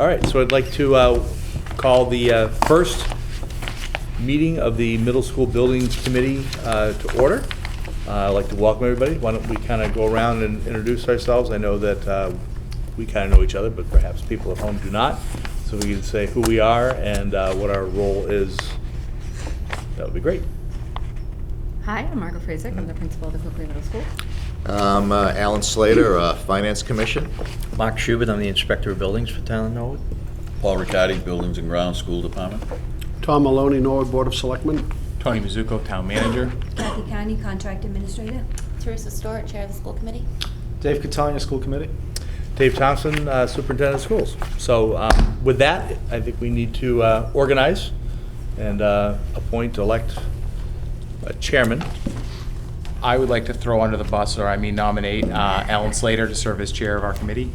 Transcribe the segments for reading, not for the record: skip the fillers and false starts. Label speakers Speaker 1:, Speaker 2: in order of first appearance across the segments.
Speaker 1: All right, so I'd like to call the first meeting of the Middle School Buildings Committee to order. I'd like to welcome everybody. Why don't we kind of go around and introduce ourselves? I know that we kind of know each other, but perhaps people at home do not. So we can say who we are and what our role is. That would be great.
Speaker 2: Hi, I'm Margaret Frazick. I'm the principal of the Quickly Middle School.
Speaker 3: Alan Slater, Finance Commission.
Speaker 4: Mark Schubert, I'm the Inspector of Buildings for Town of Norwood.
Speaker 5: Paul Riccardi, Buildings and Grounds School Department.
Speaker 6: Tom Maloney, Norwood Board of Selectmen.
Speaker 7: Tony Mizuko, Town Manager.
Speaker 8: Kathy County, Contract Administrator.
Speaker 9: Teresa Stewart, Chair of the School Committee.
Speaker 10: Dave Catania, School Committee.
Speaker 1: Dave Thompson, Superintendent of Schools. So with that, I think we need to organize and elect a chairman.
Speaker 7: I would like to throw under the bus, or nominate Alan Slater to serve as chair of our committee.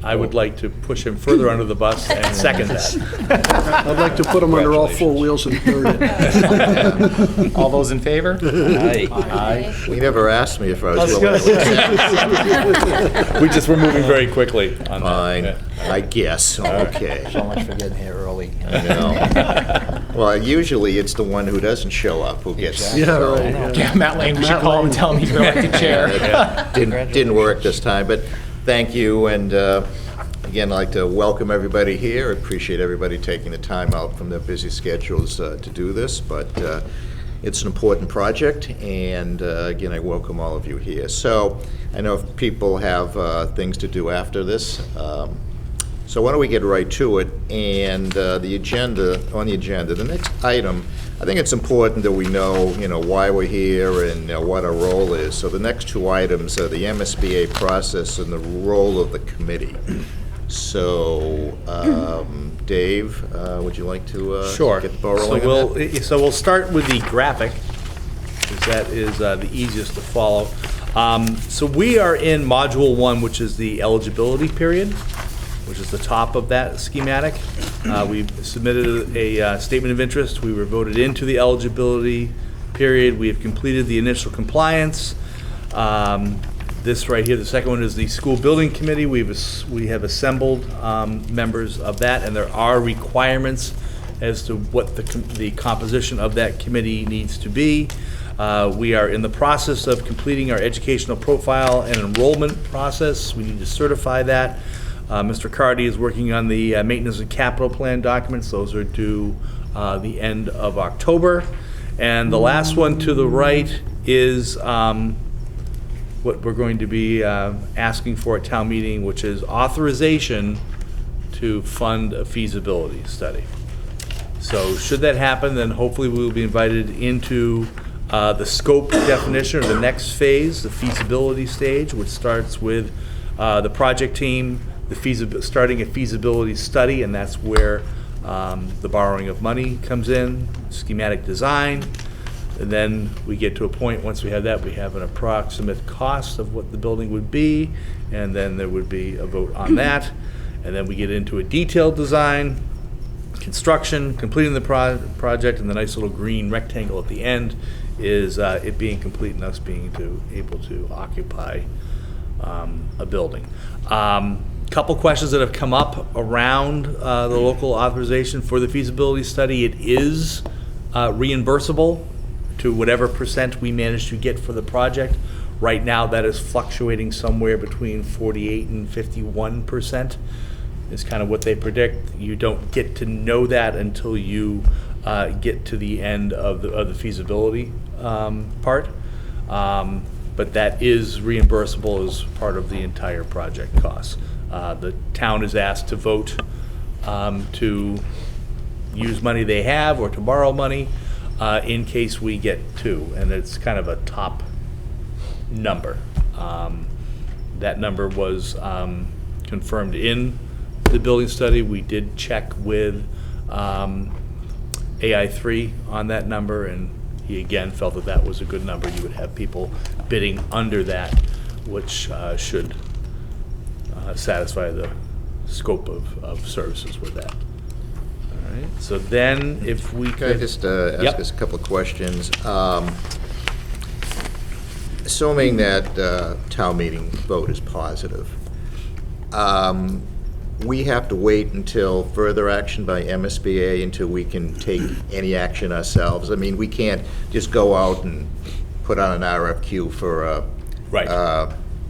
Speaker 1: I would like to push him further under the bus and second that.
Speaker 6: I'd like to put them under all four wheels and third it.
Speaker 7: All those in favor?
Speaker 4: Aye.
Speaker 7: Aye.
Speaker 3: We never asked me if I was willing to.
Speaker 1: We're moving very quickly on
Speaker 3: Fine,
Speaker 1: that.
Speaker 3: I guess, okay.
Speaker 4: So much for getting here early.
Speaker 3: I know. Well, usually it's the one who doesn't show up who gets.
Speaker 6: Yeah, right. Yeah.
Speaker 7: Yeah, Matt Lane, we should call him and tell him he's elected chair.
Speaker 3: Didn't work this time, but thank you, and again, I'd like to welcome everybody here. Appreciate everybody taking the time out from their busy schedules to do this, but it's an important project, and again, I welcome all of you here. So I know if people have things to do after this, so why don't we get right to it? And the next item, I think it's important that we know, why we're here and what our role is. So the next two items are the MSBA process and the role of the committee. So, Dave, would you like to
Speaker 1: Sure.
Speaker 3: get the ball rolling on that?
Speaker 1: So we'll start with the graphic, because that is the easiest to follow. So we are in Module 1, which is the eligibility period, which is the top of that schematic. We submitted a statement of interest. We were voted into the eligibility period. We have completed the initial compliance. This right here, the second one, is the school building committee. We have assembled members of that, and there are requirements as to what the composition of that committee needs to be. We are in the process of completing our educational profile and enrollment process. We need to certify that. Mr. Cardy is working on the maintenance and capital plan documents. Those are due the end of October. And the last one to the right is what we're going to be asking for at town meeting, which is authorization to fund a feasibility study. So should that happen, then hopefully we will be invited into the scope definition, or the next phase, the feasibility stage, which starts with the project team, starting a feasibility study, and that's where the borrowing of money comes in, schematic design, and then we get to a point, once we have that, we have an approximate cost of what the building would be, and then there would be a vote on that, and then we get into a detailed design, construction, completing the project, and the nice little green rectangle at the end is it being complete and us being able to occupy a building. Couple questions that have come up around the local authorization for the feasibility study. It is reimbursable to whatever percent we manage to get for the project. Right now, that is fluctuating somewhere between 48 and 51% is kind of what they predict. You don't get to know that until you get to the end of the feasibility part. But that is reimbursable as part of the entire project cost. The town is asked to vote to use money they have or to borrow money in case we get to, and it's kind of a top number. That number was confirmed in the building study. We did check with AI3 on that number, and he again felt that that was a good number. You would have people bidding under that, which should satisfy the scope of services with that. All right. So then, if we
Speaker 3: Can I just ask us a couple of questions? Assuming that town meeting vote is positive, we have to wait until further action by MSBA until we can take any action ourselves? I mean, we can't just go out and put on an RFQ for
Speaker 1: Right.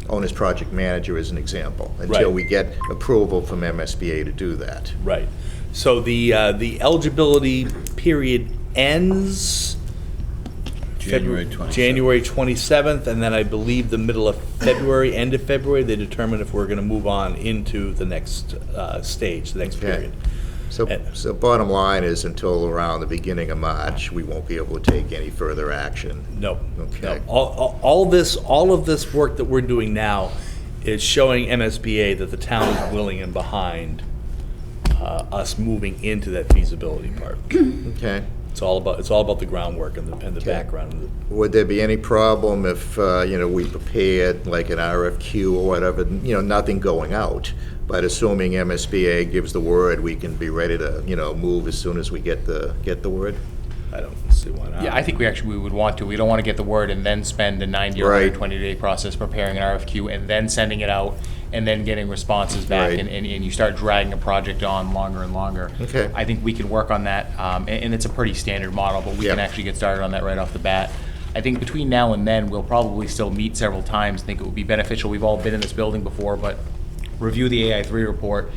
Speaker 3: owner's project manager as an example,
Speaker 1: Right.
Speaker 3: until we get approval from MSBA to do that.
Speaker 1: Right. So the eligibility period ends
Speaker 5: January 27th.
Speaker 1: January 27th, and then I believe the middle of February, end of February, they determine if we're going to move on into the next stage, the next
Speaker 3: Okay.
Speaker 1: period.
Speaker 3: So bottom line is, until around the beginning of March, we won't be able to take any further action.
Speaker 1: No.
Speaker 3: Okay.
Speaker 1: No. All of this work that we're doing now is showing MSBA that the town is willing and behind us moving into that feasibility part.
Speaker 3: Okay.
Speaker 1: It's all about the groundwork and the
Speaker 3: Okay.
Speaker 1: background.
Speaker 3: Would there be any problem if, we prepared like an RFQ or whatever, nothing going out, but assuming MSBA gives the word, we can be ready to, move as soon as we get the word?
Speaker 1: I don't see why not.
Speaker 7: Yeah, I think we would want to. We don't want to get the word and then spend a 90 or
Speaker 3: Right.
Speaker 7: 120-day process preparing an RFQ and then sending it out and then getting responses back,
Speaker 3: Right.
Speaker 7: and you start dragging a project on longer and longer.
Speaker 3: Okay.
Speaker 7: I think we can work on that, and it's a pretty standard model, but we can
Speaker 3: Yeah.
Speaker 7: actually get started on that right off the bat. I think between now and then, we'll probably still meet several times. I think it would be beneficial. We've all been in this building before, but review the AI3 report,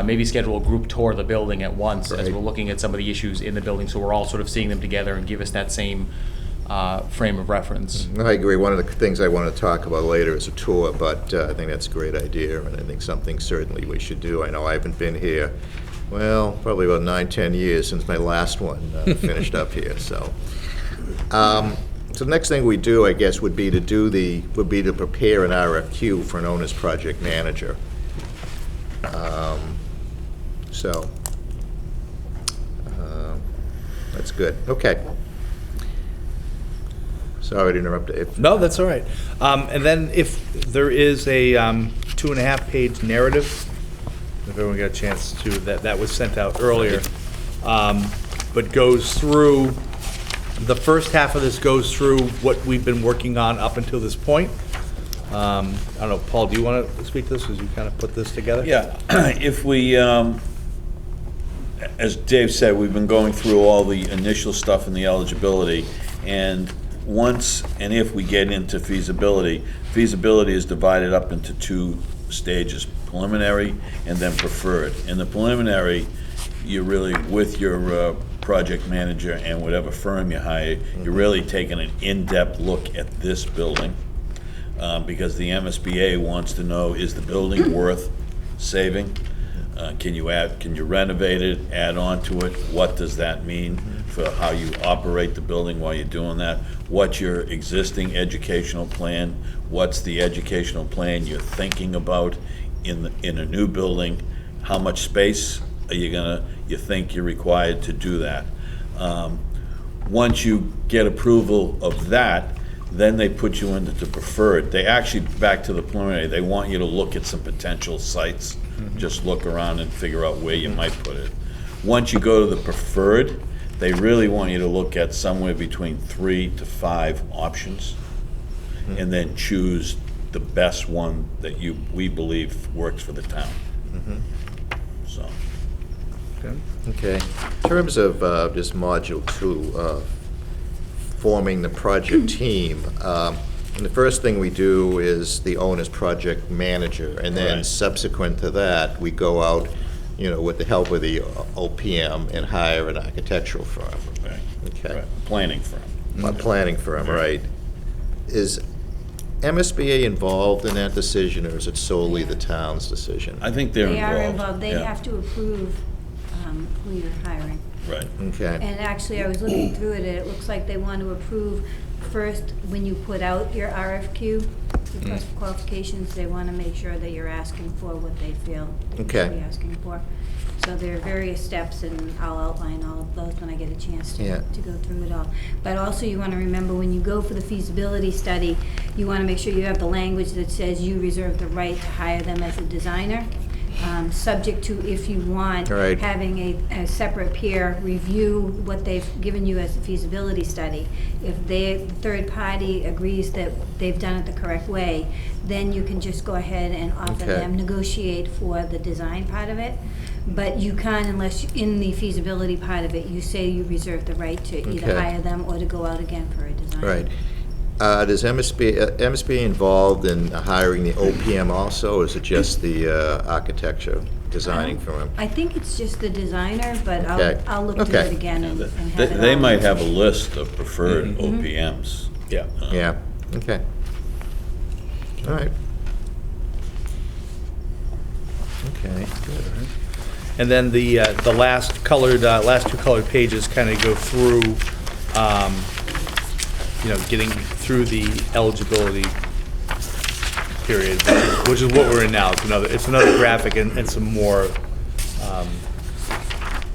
Speaker 7: maybe schedule a group tour of the building at once as
Speaker 3: Right.
Speaker 7: we're looking at some of the issues in the building, so we're all sort of seeing them together and give us that same frame of reference.
Speaker 3: I agree. One of the things I want to talk about later is a tour, but I think that's a great idea, and I think something certainly we should do. I know I haven't been here, well, probably about 9-10 years since my last one finished up here, so. So the next thing we do, I guess, would be to prepare an RFQ for an owner's project manager. So, that's good. Okay. Sorry to interrupt.
Speaker 1: No, that's all right. And then if there is a 2.5-page narrative, if everyone got a chance to, that was sent out earlier, but goes through, the first half of this goes through what we've been working on up until this point. I don't know, Paul, do you want to speak to this as you kind of put this together?
Speaker 5: Yeah, if we, as Dave said, we've been going through all the initial stuff in the eligibility, and once and if we get into feasibility, feasibility is divided up into 2 stages, preliminary and then preferred. In the preliminary, you're really, with your project manager and whatever firm you hire, you're really taking an in-depth look at this building, because the MSBA wants to know, is the building worth saving? Can you renovate it, add on to it? What does that mean for how you operate the building while you're doing that? What's your existing educational plan? What's the educational plan you're thinking about in a new building? How much space are you think you're required to do that? Once you get approval of that, then they put you into the preferred. They actually, back to the preliminary, they want you to look at some potential sites. Just look around and figure out where you might put it. Once you go to the preferred, they really want you to look at somewhere between 3 to 5 options, and then choose the best one that we believe works for the town. So.
Speaker 3: Okay. In terms of just Module 2, forming the project team, and the first thing we do is the owner's project manager, and then
Speaker 5: Right.
Speaker 3: subsequent to that, we go out, with the help of the OPM and hire an architectural firm.
Speaker 5: Right.
Speaker 3: Okay.
Speaker 5: Right. Planning firm.
Speaker 3: A planning firm, right. Is MSBA involved in that decision, or is it solely the town's decision?
Speaker 5: I think they're
Speaker 8: They
Speaker 5: involved.
Speaker 8: are involved. They
Speaker 5: Yeah.
Speaker 8: have to approve who you're hiring.
Speaker 5: Right.
Speaker 3: Okay.
Speaker 8: And actually, I was looking through it, and it looks like they want to approve first when you put out your RFQ, request for qualifications, they want to make sure that you're asking for what they feel that you
Speaker 3: Okay.
Speaker 8: should be asking for. So there are various steps, and I'll outline all of those when I get a chance
Speaker 3: Yeah.
Speaker 8: to go through it all. But also, you want to remember, when you go for the feasibility study, you want to make sure you have the language that says you reserve the right to hire them as a designer. subject to, if you want,
Speaker 3: Right.
Speaker 8: having a separate peer review what they've given you as a feasibility study. If the third party agrees that they've done it the correct way, then you can just go ahead and offer
Speaker 3: Okay.
Speaker 8: them, negotiate for the design part of it. But you can't, unless in the feasibility part of it, you say you reserve the right to either
Speaker 3: Okay.
Speaker 8: hire them or to go out again for a design.
Speaker 3: Right. Does MSBA involved in hiring the OPM also, or is it just the architecture designing firm?
Speaker 8: I think it's just the designer, but
Speaker 3: Okay.
Speaker 8: I'll look through
Speaker 3: Okay.
Speaker 8: it again and
Speaker 5: They
Speaker 8: have it
Speaker 5: they
Speaker 8: all
Speaker 5: might have a
Speaker 8: listed.
Speaker 5: list of preferred OPMs.
Speaker 1: Yeah.
Speaker 3: Yeah, okay. All right. Okay, good.
Speaker 1: And then the last two colored pages kind of go through, getting through the eligibility period, which is what we're in now. It's another graphic and some more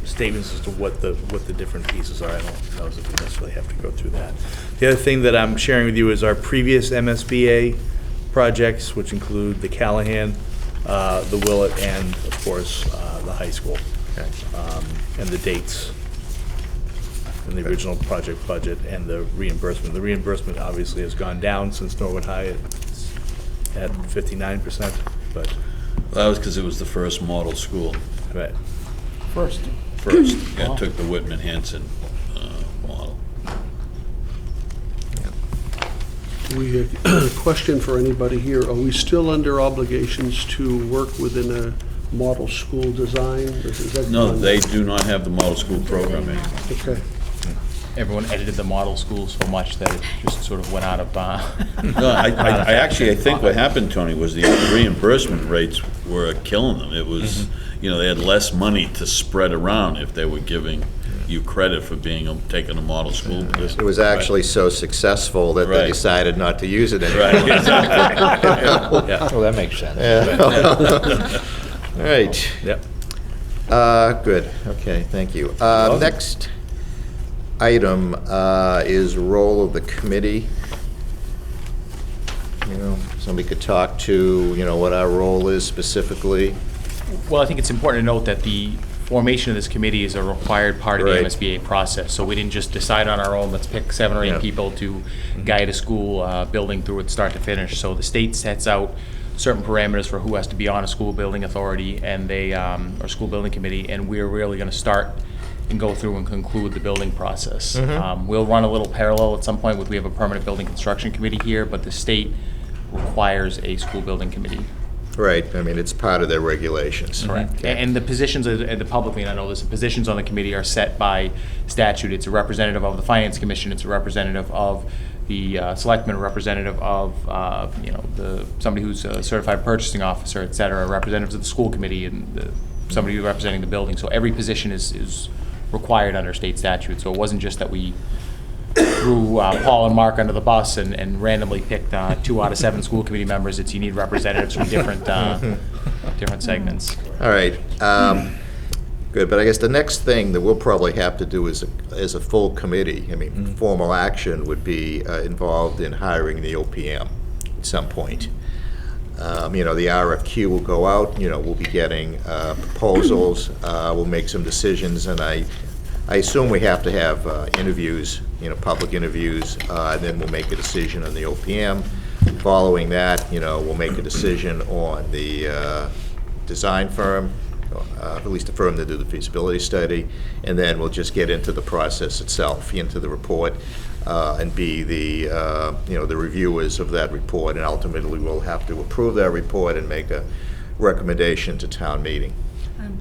Speaker 1: statements as to what the different pieces are. I don't know if we necessarily have to go through that. The other thing that I'm sharing with you is our previous MSBA projects, which include the Callahan, the Willett, and of course, the high school.
Speaker 3: Okay.
Speaker 1: And the dates, and the original project budget, and the reimbursement. The reimbursement obviously has gone down since Norwood High it's at 59%, but,
Speaker 5: That was because it was the first model school.
Speaker 1: right.
Speaker 6: First.
Speaker 5: First, yeah, took the Whitman Hanson model.
Speaker 6: We, question for anybody here, are we still under obligations to work within a model school design? Is that-
Speaker 5: No, they do not have the model school program anymore.
Speaker 6: Okay.
Speaker 7: Everyone edited the model school so much that it just sort of went out of,
Speaker 5: No, I think what happened, Tony, was the reimbursement rates were killing them. It was, they had less money to spread around if they were giving you credit for taking a model school.
Speaker 3: It was actually so successful that they
Speaker 5: Right.
Speaker 3: decided not to use it anymore.
Speaker 5: Right, exactly.
Speaker 4: Oh, that makes sense.
Speaker 3: All right.
Speaker 1: Yep.
Speaker 3: Good, okay, thank you. Next item is role of the committee. Somebody could talk to, what our role is specifically.
Speaker 7: well, I think it's important to note that the formation of this committee is a required part of the
Speaker 3: Right.
Speaker 7: MSBA process. So we didn't just decide on our own, let's pick 7 or 8
Speaker 3: Yeah.
Speaker 7: people to guide a school building through it start to finish. So the state sets out certain parameters for who has to be on a school building authority and or school building committee, and we're really going to start and go through and conclude the building process. We'll run a little parallel at some point with, we have a permanent building construction committee here, but the state requires a school building committee.
Speaker 3: Right, I mean, it's part of their regulations.
Speaker 7: Correct.
Speaker 3: Okay.
Speaker 7: And the positions, and the public may not know this, the positions on the committee are set by statute. It's a representative of the Finance Commission, it's a representative of the selectman, a representative of, somebody who's a certified purchasing officer, et cetera, representatives of the school committee, and somebody representing the building. So every position is required under state statute. So it wasn't just that we threw Paul and Mark under the bus and randomly picked 2 out of 7 school committee members. It's, you need representatives from different segments.
Speaker 3: All right, good, but I guess the next thing that we'll probably have to do is a full committee. I mean, formal action would be involved in hiring the OPM at some point. The RFQ will go out, we'll be getting proposals, we'll make some decisions, and I assume we have to have interviews, public interviews, and then we'll make a decision on the OPM. Following that, we'll make a decision on the design firm, at least the firm that did the feasibility study, and then we'll just get into the process itself, into the report, and be the, the reviewers of that report, and ultimately we'll have to approve that report and make a recommendation to town meeting.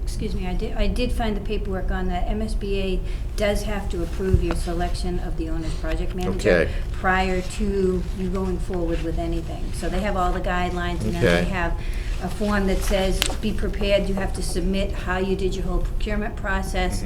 Speaker 8: Excuse me, I did find the paperwork on that. MSBA does have to approve your selection of the owner's project manager
Speaker 3: Okay.
Speaker 8: prior to you going forward with anything. So they have all the guidelines, and then
Speaker 3: Okay.
Speaker 8: they have a form that says, be prepared, you have to submit how you did your whole procurement process,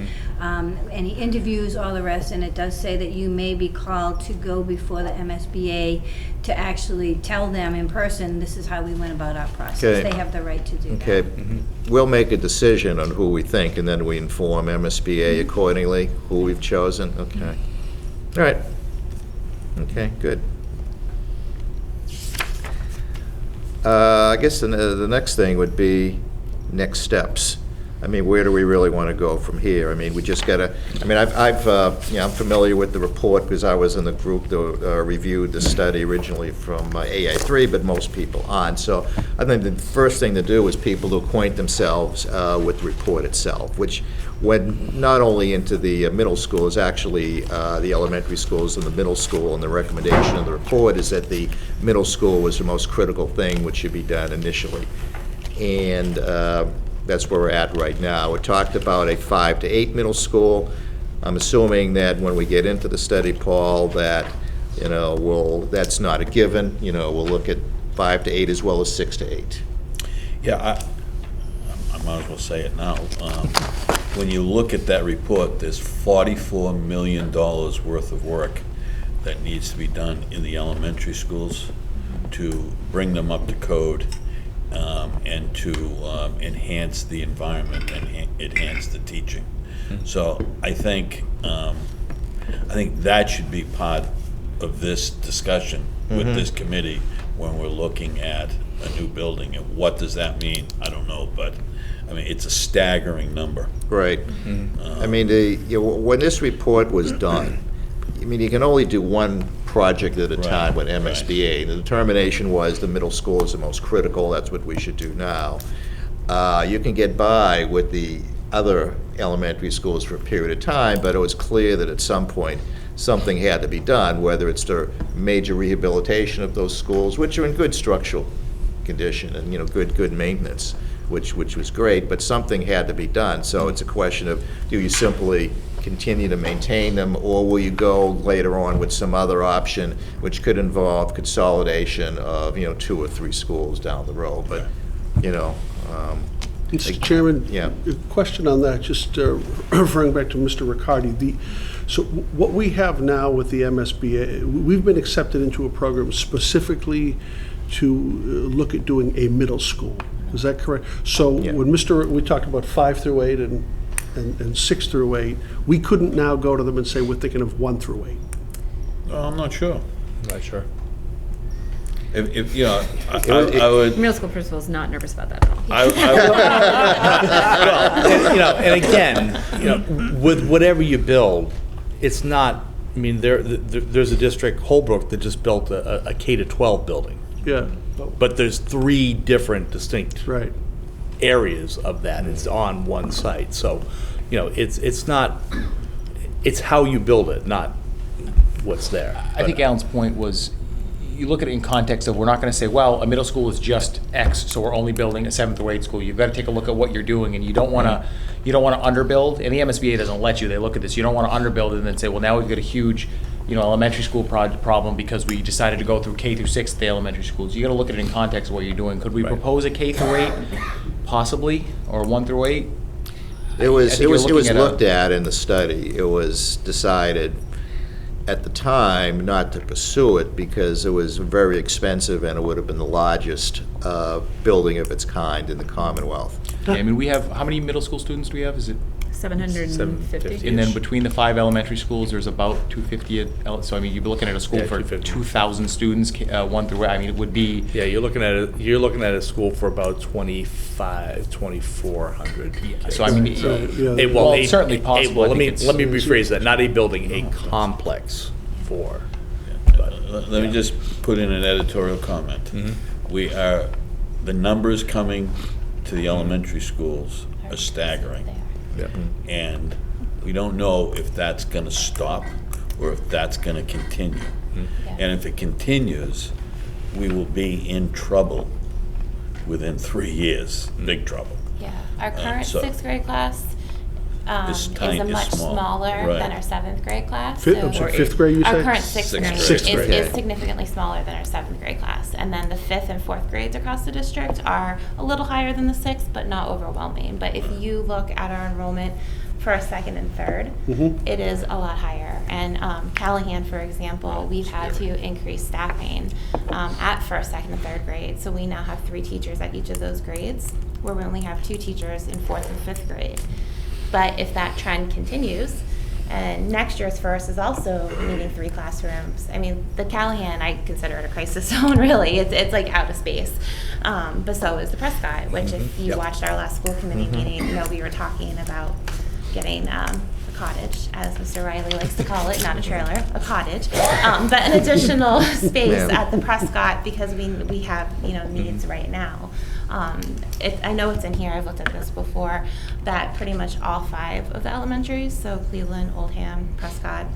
Speaker 8: any interviews, all the rest, and it does say that you may be called to go before the MSBA to actually tell them in person, this is how we went about our process.
Speaker 3: Okay.
Speaker 8: They have the right to do that.
Speaker 3: Okay, we'll make a decision on who we think, and then we inform MSBA accordingly, who we've chosen, okay. All right. Okay, good. I guess the next thing would be next steps. I mean, where do we really want to go from here? I mean, we just got to, I mean, I'm familiar with the report because I was in the group that reviewed the study originally from AI3, but most people aren't. So I think the first thing to do is people to acquaint themselves with the report itself, which went not only into the middle school, is actually the elementary schools and the middle school, and the recommendation of the report is that the middle school was the most critical thing which should be done initially. And that's where we're at right now. We talked about a 5 to 8 middle school. I'm assuming that when we get into the study, Paul, that, that's not a given. We'll look at 5 to 8 as well as 6 to 8.
Speaker 5: Yeah, I might as well say it now. When you look at that report, there's $44 million worth of work that needs to be done in the elementary schools to bring them up to code. And to enhance the environment and enhance the teaching. So I think that should be part of this discussion with this committee when we're looking at a new building. And what does that mean? I don't know, but I mean, it's a staggering number.
Speaker 3: Right. I mean, when this report was done, I mean, you can only do one project at a time with MSBA.
Speaker 5: Right.
Speaker 3: The determination was the middle school is the most critical. That's what we should do now. You can get by with the other elementary schools for a period of time, but it was clear that at some point something had to be done, whether it's the major rehabilitation of those schools, which are in good structural condition and good maintenance, which was great, but something had to be done. So it's a question of, do you simply continue to maintain them, or will you go later on with some other option which could involve consolidation of 2 or 3 schools down the road? But
Speaker 6: Mr. Chairman,
Speaker 3: yeah.
Speaker 6: A question on that, just referring back to Mr. Riccardi. So what we have now with the MSBA, we've been accepted into a program specifically to look at doing a middle school. Is that correct? So
Speaker 3: Yeah.
Speaker 6: when we talked about 5 through 8 and 6 through 8, we couldn't now go to them and say we're thinking of 1 through 8.
Speaker 5: I'm not sure.
Speaker 1: Not sure.
Speaker 5: I would.
Speaker 2: Middle school principal is not nervous about that at all.
Speaker 1: Well, and again, with whatever you build, it's not. I mean, there's a district, Holbrook, that just built a K-12 building.
Speaker 6: Yeah.
Speaker 1: But there's 3 different distinct
Speaker 6: Right.
Speaker 1: areas of that. It's on one site, so it's not. It's how you build it, not what's there.
Speaker 7: I think Alan's point was, you look at it in context of, we're not going to say, well, a middle school is just X, so we're only building a 7th or 8th school. You've got to take a look at what you're doing, and you don't want to underbuild. And the MSBA doesn't let you. They look at this. You don't want to underbuild it and then say, well, now we've got a huge, elementary school problem because we decided to go through K through 6 at the elementary schools. You got to look at it in context of what you're doing. Could we propose a K through 8, possibly, or 1 through 8?
Speaker 3: It was looked at in the study. It was decided at the time not to pursue it because it was very expensive and it would have been the largest building of its kind in the Commonwealth.
Speaker 7: Yeah, I mean, we have, how many middle school students do we have? Is it?
Speaker 2: 750.
Speaker 7: And then between the 5 elementary schools, there's about 250. So I mean, you'd be looking at a school for 2,000 students, 1 through. I mean, it would be.
Speaker 1: Yeah, you're looking at a school for about 2,400.
Speaker 7: Yeah, so I mean,
Speaker 6: yeah.
Speaker 7: It's certainly possible.
Speaker 1: Let me rephrase that. Not a building, a complex for.
Speaker 5: Let me just put in an editorial comment. The numbers coming to the elementary schools are staggering.
Speaker 1: Yeah.
Speaker 5: And we don't know if that's going to stop or if that's going to continue. And if it continues, we will be in trouble within 3 years, big trouble.
Speaker 9: Yeah, our current
Speaker 5: so-
Speaker 9: 6th grade class is
Speaker 5: is
Speaker 9: much
Speaker 5: small.
Speaker 9: smaller
Speaker 5: Right.
Speaker 9: than our 7th grade class.
Speaker 6: I'm sorry, 5th grade, you
Speaker 9: Our
Speaker 6: say?
Speaker 9: current 6th grade
Speaker 3: Sixth grade.
Speaker 9: is significantly smaller than our 7th grade class. And then the 5th and 4th grades across the district are a little higher than the 6th, but not overwhelming. But if you look at our enrollment for a 2nd and 3rd, it is a lot higher. And Callahan, for example, we've had to increase staffing at 1st, 2nd, and 3rd grade. So we now have 3 teachers at each of those grades, where we only have 2 teachers in 4th and 5th grade. But if that trend continues, And next year's first is also needing 3 classrooms. I mean, the Callahan, I consider it a crisis zone, really. It's like out of space. But so is the Prescott, which if you watched our last school committee meeting, you know, we were talking about getting a cottage, as Mr. Riley likes to call it, not a trailer, a cottage, but an additional space at the Prescott because we have, you know, needs right now. I know it's in here, I've looked at this before, that pretty much all 5 of the elementaries, so Cleveland, Oldham, Prescott,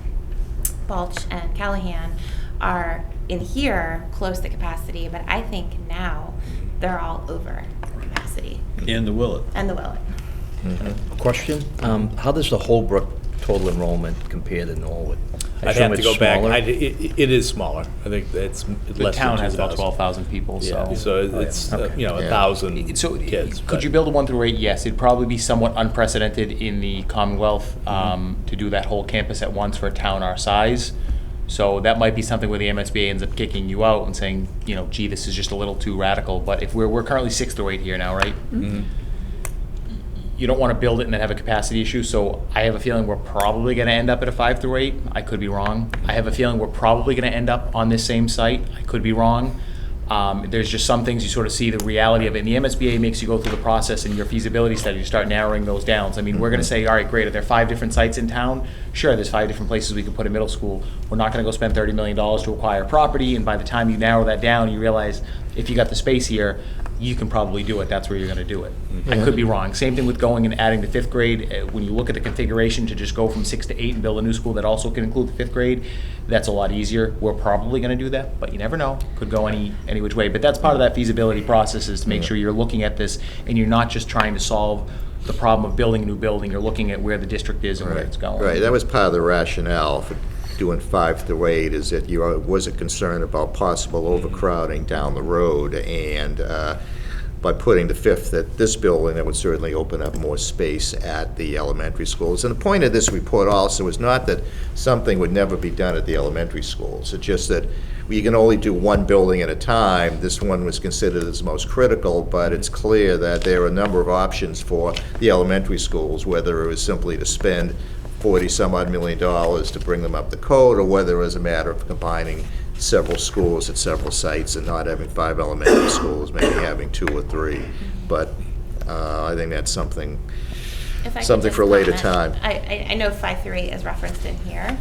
Speaker 9: Balch, and Callahan, are in here close to capacity, but I think now they're all over capacity.
Speaker 5: And the Willet.
Speaker 9: And the Willet.
Speaker 4: Question, how does the Holbrook total enrollment compare to Norwood? I
Speaker 1: I'd have
Speaker 4: assume
Speaker 1: to
Speaker 4: it's
Speaker 1: go back.
Speaker 4: smaller?
Speaker 1: It is smaller. I think it's
Speaker 7: The
Speaker 1: less than
Speaker 7: town has about
Speaker 1: 2,000.
Speaker 7: 12,000 people,
Speaker 1: Yeah,
Speaker 7: so.
Speaker 1: so it's, you know, 1,000
Speaker 7: So,
Speaker 1: kids.
Speaker 7: could
Speaker 1: but-
Speaker 7: you build a 1 through 8? Yes, it'd probably be somewhat unprecedented in the Commonwealth to do that whole campus at once for a town our size. So that might be something where the MSBA ends up kicking you out and saying, you know, gee, this is just a little too radical. But if we're currently 6 through 8 here now, right? You don't want to build it and then have a capacity issue. So I have a feeling we're probably going to end up at a 5 through 8. I could be wrong. I have a feeling we're probably going to end up on this same site. I could be wrong. There's just some things you sort of see the reality of it. And the MSBA makes you go through the process in your feasibility study to start narrowing those down. So, I mean, we're going to say, all right, great, are there 5 different sites in town? Sure, there's 5 different places we can put a middle school. We're not going to go spend $30 million to acquire property, and by the time you narrow that down, you realize if you got the space here, you can probably do it. That's where you're going to do it. I could be wrong. Same thing with going and adding the 5th grade. When you look at the configuration to just go from 6 to 8 and build a new school that also can include the 5th grade, that's a lot easier. We're probably going to do that, but you never know. Could go any which way. But that's part of that feasibility process, is to make sure you're looking at this and you're not just trying to solve the problem of building a new building. You're looking at where the district is and where it's going.
Speaker 3: Right, that was part of the rationale for doing 5 through 8, is that you was a concern about possible overcrowding down the road, and by putting the 5th at this building, that would certainly open up more space at the elementary schools. And the point of this report also is not that something would never be done at the elementary schools. It's just that you can only do one building at a time. This one was considered as most critical, but it's clear that there are a number of options for the elementary schools, whether it was simply to spend $40-some-odd million to bring them up the code, or whether it was a matter of combining several schools at several sites and not having 5 elementary schools, maybe having 2 or 3. But I think that's something
Speaker 9: If I could
Speaker 3: Something
Speaker 9: just
Speaker 3: for a later
Speaker 9: comment,
Speaker 3: time.
Speaker 9: I know 5 through 8 is referenced in here.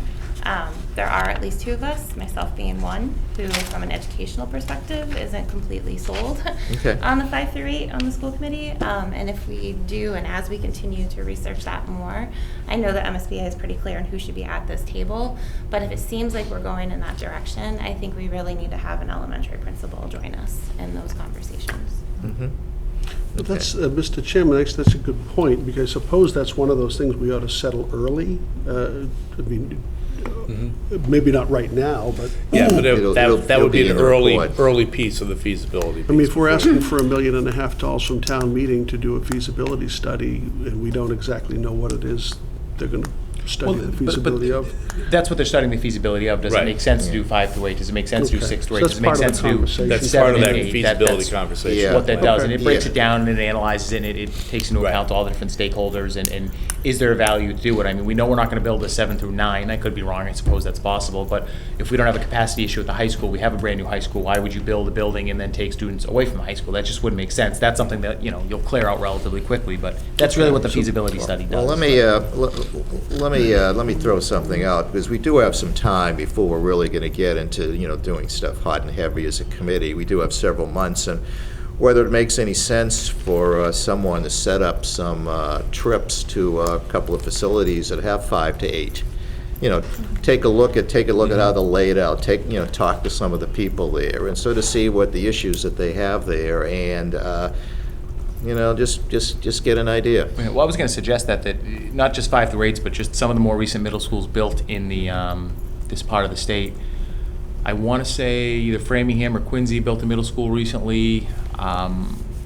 Speaker 9: There are at least 2 of us, myself being one, who from an educational perspective isn't completely sold
Speaker 3: Okay.
Speaker 9: on the 5 through 8 on the school committee. And if we do, and as we continue to research that more, I know that MSBA is pretty clear on who should be at this table, but if it seems like we're going in that direction, I think we really need to have an elementary principal join us in those conversations.
Speaker 3: Mhm.
Speaker 6: But that's, Mr. Chairman, actually, that's a good point, because suppose that's one of those things we ought to settle early. I mean, maybe not right now, but,
Speaker 1: Yeah, but
Speaker 3: It'll-
Speaker 1: that would be
Speaker 3: it'll
Speaker 1: an
Speaker 3: be in the report.
Speaker 1: early piece of the feasibility.
Speaker 6: I mean,
Speaker 1: piece.
Speaker 6: if we're asking for $1.5 million from town meeting to do a feasibility study, and we don't exactly know what it is they're gonna study the feasibility of.
Speaker 7: That's what they're studying the feasibility of. Does it
Speaker 1: Right.
Speaker 7: make sense to do 5 through 8? Does it make sense to do
Speaker 6: Okay.
Speaker 7: 6 through
Speaker 6: So
Speaker 7: 8?
Speaker 6: that's
Speaker 7: Does it make
Speaker 6: part of the
Speaker 7: sense to do
Speaker 6: conversation.
Speaker 1: That's
Speaker 7: 7
Speaker 1: part of
Speaker 7: and
Speaker 1: that
Speaker 7: 8?
Speaker 1: feasibility
Speaker 7: That's
Speaker 1: conversation.
Speaker 3: Yeah.
Speaker 7: what that does, and
Speaker 6: Okay.
Speaker 7: it breaks
Speaker 3: Yeah.
Speaker 7: it down and it analyzes it, and it takes into
Speaker 1: Right.
Speaker 7: account all the different stakeholders, and is there a value to do it? I mean, we know we're not gonna build a 7 through 9, I could be wrong, I suppose that's possible, but if we don't have a capacity issue at the high school, we have a brand-new high school, why would you build a building and then take students away from the high school? That just wouldn't make sense. That's something that, you know, you'll clear out relatively quickly, but that's really what the feasibility study does.
Speaker 3: Well, let me throw something out, because we do have some time before we're really going to get into, doing stuff hot and heavy as a committee. We do have several months, and whether it makes any sense for someone to set up some trips to a couple of facilities that have 5 to 8. Take a look at how they're laid out. Talk to some of the people there, and sort of see what the issues that they have there, and just get an idea.
Speaker 7: Well, I was going to suggest that not just 5 through 8s, but just some of the more recent middle schools built in the this part of the state. I want to say either Framingham or Quincy built a middle school recently.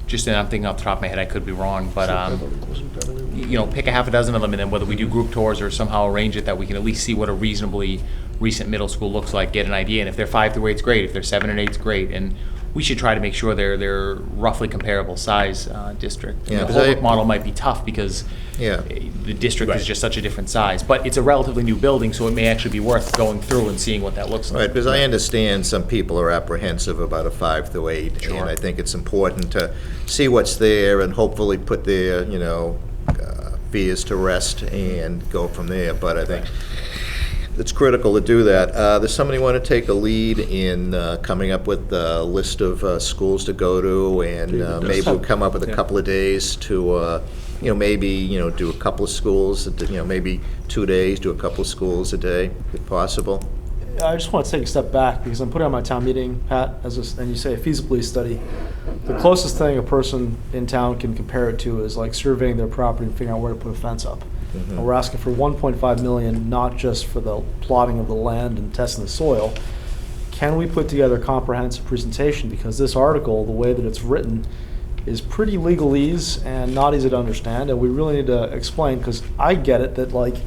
Speaker 7: Just I'm thinking off the top of my head, I could be wrong, but pick a half a dozen of them, and then whether we do group tours or somehow arrange it that we can at least see what a reasonably recent middle school looks like, get an idea. And if they're 5 through 8's great. If they're 7 and 8's great. And we should try to make sure they're roughly comparable size district.
Speaker 3: Yeah,
Speaker 7: The
Speaker 3: 'cause
Speaker 7: Holbrook
Speaker 3: I-
Speaker 7: model might be tough because
Speaker 3: Yeah.
Speaker 7: the district is
Speaker 1: Right.
Speaker 7: just such a different size, but it's a relatively new building, so it may actually be worth going through and seeing what that looks like.
Speaker 3: Right, because I understand some people are apprehensive about a 5 through 8.
Speaker 7: Sure.
Speaker 3: And I think it's important to see what's there and hopefully put their, fears to rest and go from there. But I think it's critical to do that. Does somebody want to take a lead in coming up with a list of schools to go to? And maybe we'll come up with a couple of days to, maybe, do a couple of schools, maybe 2 days, do a couple of schools a day, if possible.
Speaker 10: I just want to take a step back because I'm putting on my town meeting hat and you say a feasibility study. The closest thing a person in town can compare it to is like surveying their property and figuring out where to put a fence up. And we're asking for 1.5 million, not just for the plotting of the land and testing the soil. Can we put together a comprehensive presentation? Because this article, the way that it's written, is pretty legalese and not easy to understand, and we really need to explain, because I get it that like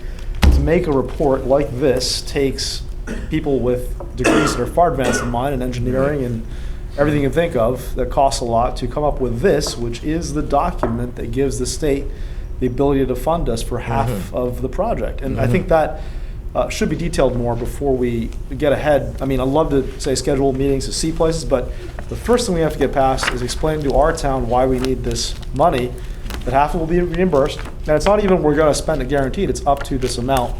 Speaker 10: to make a report like this takes people with degrees that are far advanced than mine in engineering and everything you can think of that costs a lot to come up with this, which is the document that gives the state the ability to fund us for half of the project. And I think that should be detailed more before we get ahead. I mean, I'd love to say schedule meetings to see places, but the first thing we have to get past is explain to our town why we need this money, that half will be reimbursed. And it's not even we're gonna spend it guaranteed, it's up to this amount.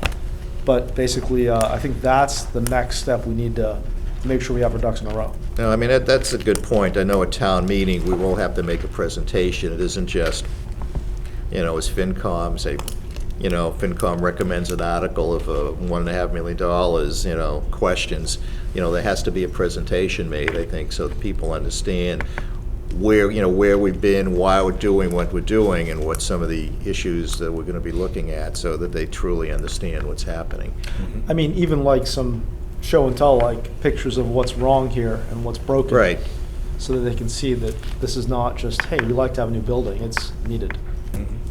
Speaker 10: But basically, I think that's the next step we need to make sure we have our ducks in a row.
Speaker 3: No, I mean, that's a good point. I know at town meeting, we will have to make a presentation. It isn't just, as FinCom say, FinCom recommends an article of $1.5 million, questions. There has to be a presentation made, I think, so that people understand where we've been, why we're doing what we're doing, and what some of the issues that we're going to be looking at, so that they truly understand what's happening.
Speaker 10: I mean, even like some show and tell, like pictures of what's wrong here and what's broken.
Speaker 3: Right.
Speaker 10: So that they can see that this is not just, hey, we like to have a new building, it's needed.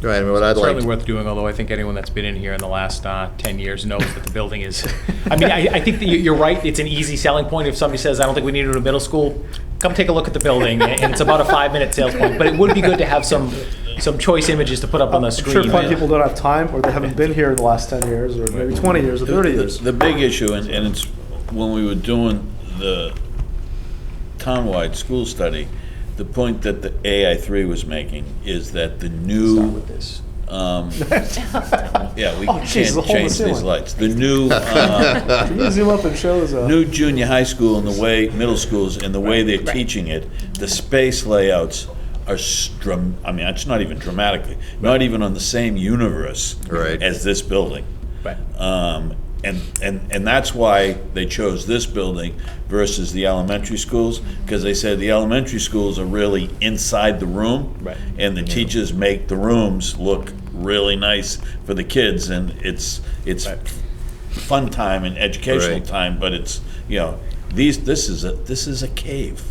Speaker 3: Right, I mean, what I'd like.
Speaker 7: Certainly worth doing, although I think anyone that's been in here in the last 10 years knows that the building is, I mean, I think that you're right, it's an easy selling point. If somebody says, I don't think we need it in a middle school, come take a look at the building, and it's about a 5-minute sales point. But it would be good to have some choice images to put up on the
Speaker 10: I'm
Speaker 7: screen.
Speaker 10: sure plenty of people don't have time, or they haven't been here in the last 10 years, or maybe 20 years, or 30 years.
Speaker 5: The big issue, and it's when we were doing the townwide school study, the point that the AI3 was making is that the new.
Speaker 7: Start with this.
Speaker 5: Yeah, we
Speaker 10: Oh, geez, the
Speaker 5: can't
Speaker 10: hole in the
Speaker 5: change these
Speaker 10: ceiling.
Speaker 5: lights. The new,
Speaker 10: Can you zoom up and show us
Speaker 5: new junior high school and the way, middle schools, and the way they're teaching it, the space layouts are, it's not even dramatically, not even on the same universe
Speaker 3: Right.
Speaker 5: as this building.
Speaker 7: Right.
Speaker 5: And that's why they chose this building versus the elementary schools, because they said the elementary schools are really inside the room.
Speaker 7: Right.
Speaker 5: And the teachers make the rooms look really nice for the kids, and it's fun time and educational
Speaker 3: Right.
Speaker 5: time, but it's, this is a cave.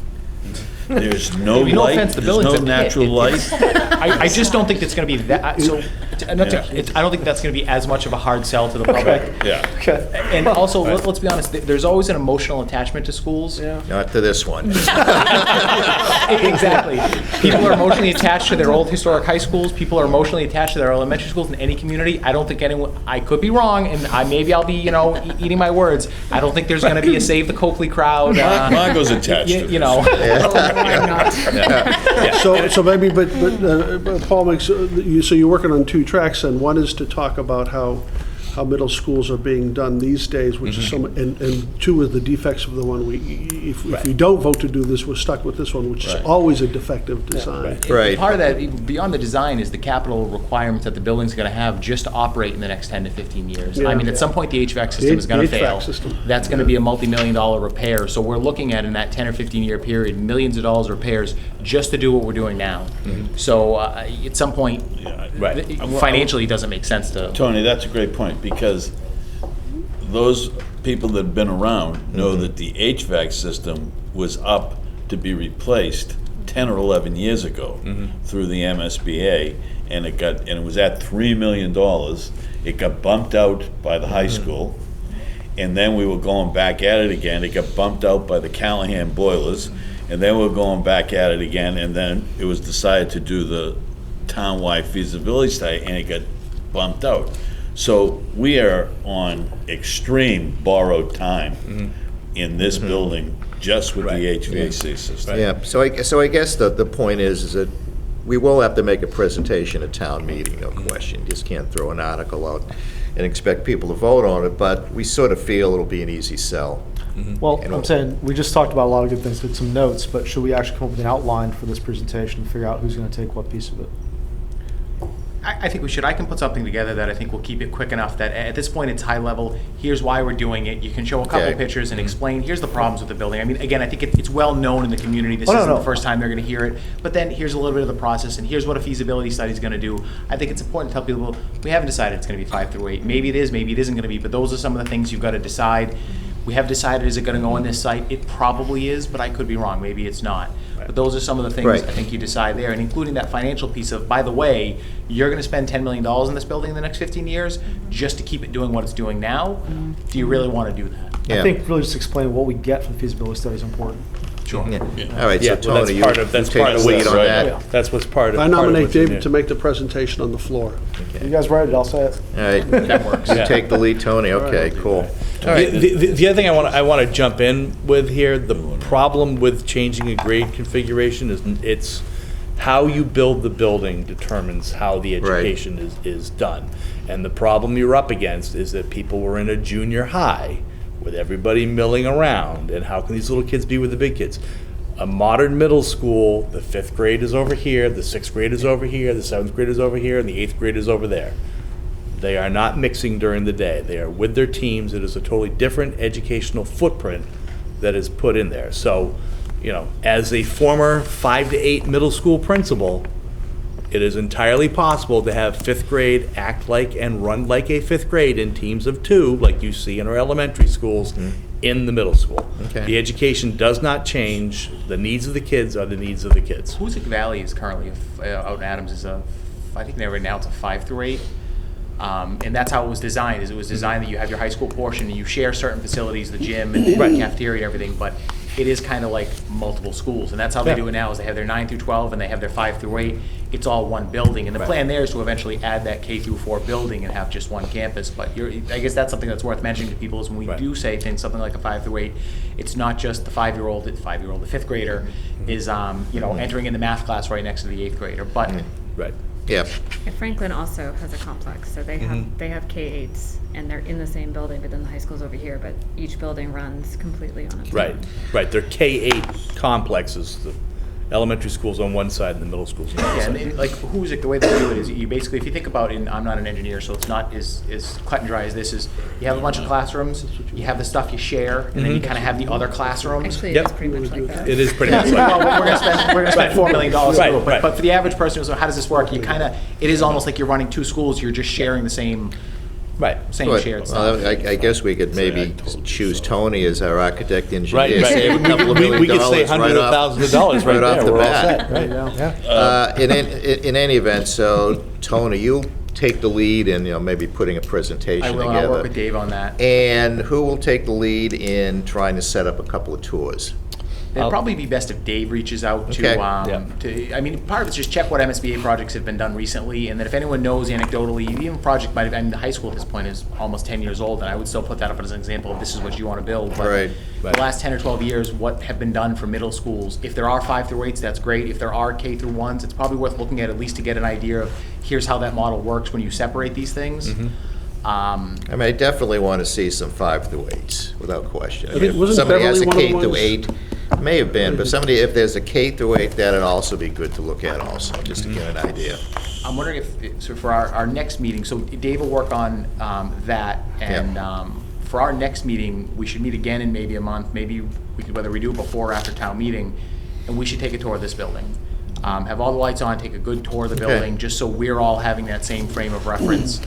Speaker 5: There's no
Speaker 7: No
Speaker 5: light,
Speaker 7: offense, the
Speaker 5: there's
Speaker 7: building's
Speaker 5: no
Speaker 7: a pit.
Speaker 5: natural light.
Speaker 7: I just don't think it's going to be that, so, I don't think that's going to be as much of a hard sell to the public.
Speaker 5: Yeah.
Speaker 10: Okay.
Speaker 7: And also, let's be honest, there's always an emotional attachment to schools.
Speaker 10: Yeah.
Speaker 3: Not to this one.
Speaker 7: Exactly. People are emotionally attached to their old historic high schools. People are emotionally attached to their elementary schools in any community. I don't think anyone, I could be wrong, and maybe I'll be, eating my words. I don't think there's going to be a Save the Coakley crowd.
Speaker 5: Margot's attached to
Speaker 7: You
Speaker 5: this.
Speaker 7: know.
Speaker 6: So maybe, but Paul makes, so you're working on 2 tracks, and one is to talk about how middle schools are being done these days, which is and 2 is the defects of the one if we don't vote to do this, we're stuck with this one, which is always a defective design.
Speaker 3: Right.
Speaker 7: Part of that, beyond the design, is the capital requirements that the building's going to have just to operate in the next 10 to 15 years.
Speaker 6: Yeah.
Speaker 7: I mean, at some point, the HVAC system is going to
Speaker 6: The HVAC
Speaker 7: fail.
Speaker 6: system.
Speaker 7: That's going to be a multi-million-dollar repair. So we're looking at, in that 10 or 15-year period, millions of dollars of repairs just to do what we're doing now. So at some point, financially, it doesn't make sense to.
Speaker 5: Tony, that's a great point, because those people that have been around know that the HVAC system was up to be replaced 10 or 11 years ago through the MSBA, and it was at $3 million. It got bumped out by the high school, and then we were going back at it again. It got bumped out by the Callahan boilers, and then we're going back at it again, and then it was decided to do the town-wide feasibility study, and it got bumped out. So we are on extreme borrowed time in this building, just with the HVAC system.
Speaker 3: Yeah, so I guess the point is that we will have to make a presentation at town meeting, no question. You just can't throw an article out and expect people to vote on it, but we sort of feel it'll be an easy sell.
Speaker 10: Well,
Speaker 3: You know.
Speaker 10: I'm saying, we just talked about a lot of good things, with some notes, but should we actually come up with an outline for this presentation and figure out who's gonna take what piece of it?
Speaker 7: I think we should. I can put something together that I think will keep it quick enough that at this point it's high level. Here's why we're doing it. You can show a couple
Speaker 3: Okay.
Speaker 7: pictures and explain, here's the problems with the building. I mean, again, I think it's well known in the community. This
Speaker 10: Oh, no,
Speaker 7: isn't
Speaker 10: no.
Speaker 7: the first time they're gonna hear it. But then here's a little bit of the process and here's what a feasibility study is gonna do. I think it's important to tell people, we haven't decided it's gonna be 5 through 8. Maybe it is, maybe it isn't gonna be, but those are some of the things you've gotta decide. We have decided, is it gonna go on this site? It probably is, but I could be wrong. Maybe it's not. But those are some of the things
Speaker 3: Right.
Speaker 7: I think you decide there, and including that financial piece of, by the way, you're gonna spend $10 million in this building in the next 15 years just to keep it doing what it's doing now. Do you really wanna do that?
Speaker 3: Yeah.
Speaker 10: I think really just explain what we get from the feasibility study is important.
Speaker 7: Sure.
Speaker 3: Yeah. All right,
Speaker 1: Yeah,
Speaker 3: so
Speaker 1: well, that's
Speaker 3: Tony, you
Speaker 1: part of,
Speaker 3: you
Speaker 1: that's
Speaker 3: take
Speaker 1: part
Speaker 3: the
Speaker 1: of
Speaker 3: lead
Speaker 1: this,
Speaker 3: on
Speaker 1: right?
Speaker 3: that.
Speaker 1: That's what's part of.
Speaker 6: I
Speaker 1: part of
Speaker 6: nominate
Speaker 1: what you
Speaker 6: David
Speaker 1: do.
Speaker 6: to make the presentation on the floor.
Speaker 10: You guys ready? I'll say it.
Speaker 3: All right.
Speaker 7: That works.
Speaker 3: You take the lead, Tony, okay, cool. All right.
Speaker 1: The other thing I want to jump in with here, the problem with changing a grade configuration is it's how you build the building determines how the
Speaker 3: Right.
Speaker 1: education is done. And the problem you're up against is that people were in a junior high with everybody milling around, and how can these little kids be with the big kids? A modern middle school, the 5th grade is over here, the 6th grade is over here, the 7th grade is over here, and the 8th grade is over there. They are not mixing during the day. They are with their teams. It is a totally different educational footprint that is put in there. So, you know, as a former 5 to 8 middle school principal, it is entirely possible to have 5th grade act like and run like a 5th grade in teams of 2, like you see in our elementary schools, in the middle school.
Speaker 3: Okay.
Speaker 1: The education does not change. The needs of the kids are the needs of the kids.
Speaker 7: Hoosick Valley is currently, out in Adams, is I think right now it's a 5 through 8. And that's how it was designed, is it was designed that you have your high school portion and you share certain facilities, the gym and the cafeteria and everything, but it is kind of like multiple schools. And that's how they do it now, is they have their 9 through 12 and they have their 5 through 8. It's all one building. And the plan there is to eventually add that K through 4 building and have just one campus. But I guess that's something that's worth mentioning to people, is when we do say things, something like a 5 through 8, it's not just the 5-year-old, the 5th grader is, entering in the math class right next to the 8th grader. But
Speaker 1: Right.
Speaker 3: Yeah,
Speaker 2: And Franklin also has a complex, so they have K-8s, and they're in the same building, but then the high school's over here, but each building runs completely on its own.
Speaker 1: Right. They're K-8 complexes. The elementary school's on one side and the middle school's on the other
Speaker 7: yeah,
Speaker 1: side.
Speaker 7: and like Hoosick, the way they do it is you basically, if you think about it, and I'm not an engineer, so it's not as cut and dry as this is, you have a bunch of classrooms, you have the stuff you share, and then you kind of have the other classrooms.
Speaker 2: Actually,
Speaker 1: Yep.
Speaker 2: it's pretty much like that.
Speaker 1: It is pretty
Speaker 7: Yeah,
Speaker 1: much like
Speaker 7: well, we're gonna spend $4 million to
Speaker 1: Right,
Speaker 7: do it,
Speaker 1: right.
Speaker 7: but for the average person, so how does this work? You kind of, it is almost like you're running 2 schools, you're just sharing the same
Speaker 1: Right.
Speaker 3: Good.
Speaker 7: shared
Speaker 3: Well,
Speaker 7: stuff.
Speaker 3: I guess we could maybe choose Tony as our architect engineer.
Speaker 1: Right.
Speaker 3: Save a couple of
Speaker 1: We
Speaker 3: million
Speaker 1: could say
Speaker 3: dollars
Speaker 1: hundreds of
Speaker 3: off-
Speaker 1: thousands of dollars right
Speaker 3: off
Speaker 1: there.
Speaker 3: the
Speaker 1: We're all
Speaker 3: bat.
Speaker 1: set. Right.
Speaker 3: In any event, so Tony, you'll take the lead in, maybe putting a presentation
Speaker 7: I
Speaker 3: together.
Speaker 7: will, and I'll work with Dave on that.
Speaker 3: And who will take the lead in trying to set up a couple of tours?
Speaker 7: It'd probably be best if Dave reaches out
Speaker 3: Okay.
Speaker 7: I mean, part of it's just check what MSBA projects have been done recently, and that if anyone knows anecdotally, even a project might have, I mean, the high school at this point is almost 10 years old, and I would still put that up as an example of this is what you want to build. But
Speaker 3: Right.
Speaker 7: the last 10 or 12 years, what have been done for middle schools? If there are 5 through 8s, that's great. If there are K through 1s, it's probably worth looking at least to get an idea of here's how that model works when you separate these things.
Speaker 3: I mean, I definitely want to see some 5 through 8s, without question.
Speaker 6: I think-
Speaker 3: If
Speaker 6: wasn't
Speaker 3: somebody has a
Speaker 6: Beverly one of the
Speaker 3: K through
Speaker 6: ones?
Speaker 3: 8, may have been, but somebody, if there's a K through 8, that'd also be good to look at also, just to get an idea.
Speaker 7: I'm wondering so for our next meeting, so Dave will work on that, and for our next meeting, we should meet again in maybe a month, maybe we could, whether we do it before or after town meeting, and we should take a tour of this building. Have all the lights on, take a good tour of the
Speaker 3: Okay.
Speaker 7: building, just so we're all having that same frame of reference.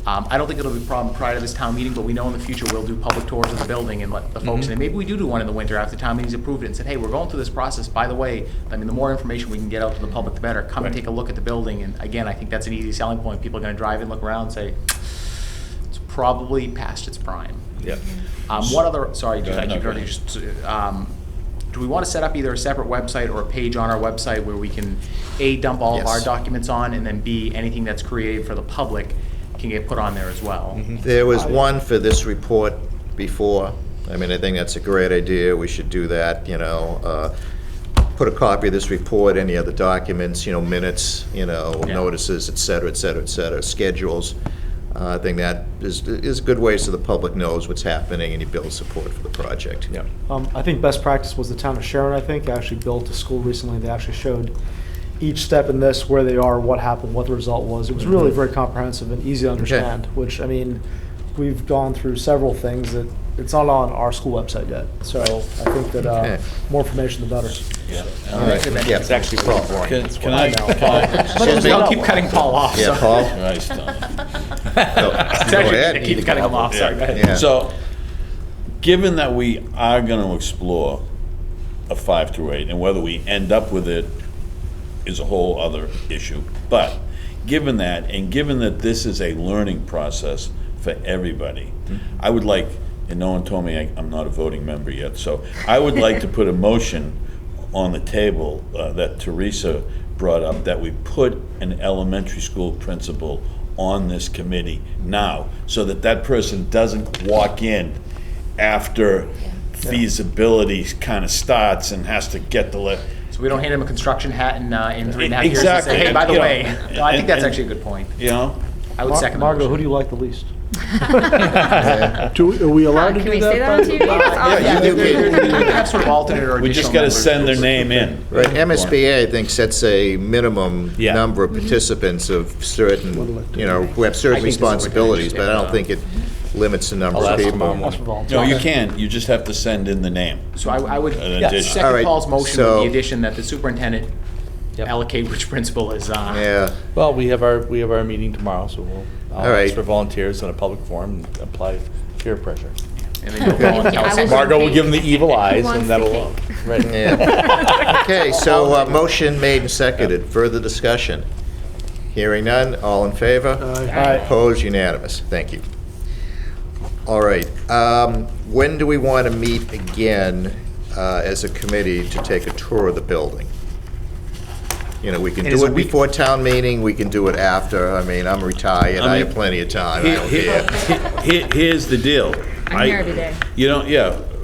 Speaker 7: I don't think it'll be a problem prior to this town meeting, but we know in the future we'll do public tours of the building and let the folks in. And maybe we do one in the winter after town meeting's approved it and said, hey, we're going through this process. By the way, I mean, the more information we can get out to the public, the better. Come and take a look at the building. And again, I think that's an easy selling point. People are going to drive and look around and say, it's probably past its prime.
Speaker 1: Yep.
Speaker 7: One other, sorry,
Speaker 5: Go ahead,
Speaker 7: I keep
Speaker 5: no,
Speaker 7: interrupting,
Speaker 5: go
Speaker 7: just, do we want to set up either a separate website or a page on our website where we can, A, dump all of our
Speaker 3: Yes.
Speaker 7: documents on, and then B, anything that's created for the public can get put on there as well?
Speaker 3: There was one for this report before. I mean, I think that's a great idea. We should do that, put a copy of this report, any other documents, minutes,
Speaker 7: Yeah.
Speaker 3: notices, et cetera, et cetera, et cetera, schedules. I think that is a good way so the public knows what's happening and you build support for the project.
Speaker 1: Yeah.
Speaker 10: I think best practice was the town of Sharon, I think, actually built a school recently. They actually showed each step in this, where they are, what happened, what the result was. It was really very comprehensive and easy to understand, which, I mean, we've gone through several things that it's not on our school website yet. So I think that
Speaker 3: Okay.
Speaker 10: more information, the better.
Speaker 3: All right. Yeah.
Speaker 7: It's actually pretty boring.
Speaker 5: Can I, Paul?
Speaker 3: Excuse me?
Speaker 7: I'll keep cutting Paul off.
Speaker 3: Yeah,
Speaker 7: so-
Speaker 3: Paul?
Speaker 5: Nice, Tom.
Speaker 7: It's
Speaker 3: Go
Speaker 7: actually
Speaker 3: ahead.
Speaker 7: gonna keep cutting him off, sorry, go ahead.
Speaker 3: Yeah.
Speaker 5: So, given that we are going to explore a 5 through 8, and whether we end up with it is a whole other issue, but given that, and given that this is a learning process for everybody, I would like, and no one told me I'm not a voting member yet, so I would like to put a motion on the table that Teresa brought up, that we put an elementary school principal on this committee now, so that that person doesn't walk in after feasibility kind of starts and has to get the
Speaker 7: So we don't hand him a construction hat in 3.5 years and
Speaker 5: Exactly.
Speaker 7: say, hey, by the
Speaker 5: You know,
Speaker 7: way, no, I think that's
Speaker 5: and-
Speaker 7: actually a good point. I would second the
Speaker 10: Margot, who
Speaker 7: motion.
Speaker 10: do you like the least?
Speaker 6: Are we allowed to
Speaker 2: Can
Speaker 6: do
Speaker 2: we
Speaker 6: that?
Speaker 2: say that on
Speaker 6: by-
Speaker 2: TV? That's awesome.
Speaker 3: Yeah, you can.
Speaker 7: We can have sort of alternate or additional
Speaker 5: We just got to
Speaker 7: members.
Speaker 5: send their name in.
Speaker 3: Right, MSBA, I think, sets a minimum
Speaker 1: Yeah.
Speaker 3: number of participants of certain, who have certain
Speaker 7: I think this is
Speaker 3: responsibilities, but I don't
Speaker 7: yeah.
Speaker 3: think it limits the number
Speaker 1: I'll
Speaker 3: of
Speaker 1: ask
Speaker 3: people.
Speaker 1: tomorrow
Speaker 10: That's for
Speaker 1: morning.
Speaker 10: volunteers.
Speaker 5: No, you can, you just have to send in the name.
Speaker 7: So I would
Speaker 5: An addition.
Speaker 3: All
Speaker 7: second
Speaker 3: right,
Speaker 7: Paul's motion
Speaker 3: so-
Speaker 7: with the addition that the superintendent allocate which principal is,
Speaker 3: Yeah,
Speaker 1: Well, we have our meeting tomorrow, so I'll
Speaker 3: All right.
Speaker 1: ask for volunteers in a public forum and apply peer pressure.
Speaker 7: and then you'll go and tell us.
Speaker 2: I will-
Speaker 1: Margot will give them the evil eyes
Speaker 2: wants
Speaker 1: and
Speaker 2: the
Speaker 1: that'll,
Speaker 2: cake?
Speaker 1: right.
Speaker 3: yeah. Okay, so, motion made and seconded, further discussion. Hearing none, all in favor?
Speaker 10: Aye.
Speaker 3: Opposed, unanimous, thank you. All right, when do we want to meet again as a committee to take a tour of the building? We can
Speaker 7: It is
Speaker 3: do
Speaker 7: a
Speaker 3: it
Speaker 7: week-
Speaker 3: before town meeting, we can do it after. I mean, I'm retired, I have plenty of time, I don't care.
Speaker 5: Here's the deal.
Speaker 2: I'm here every day.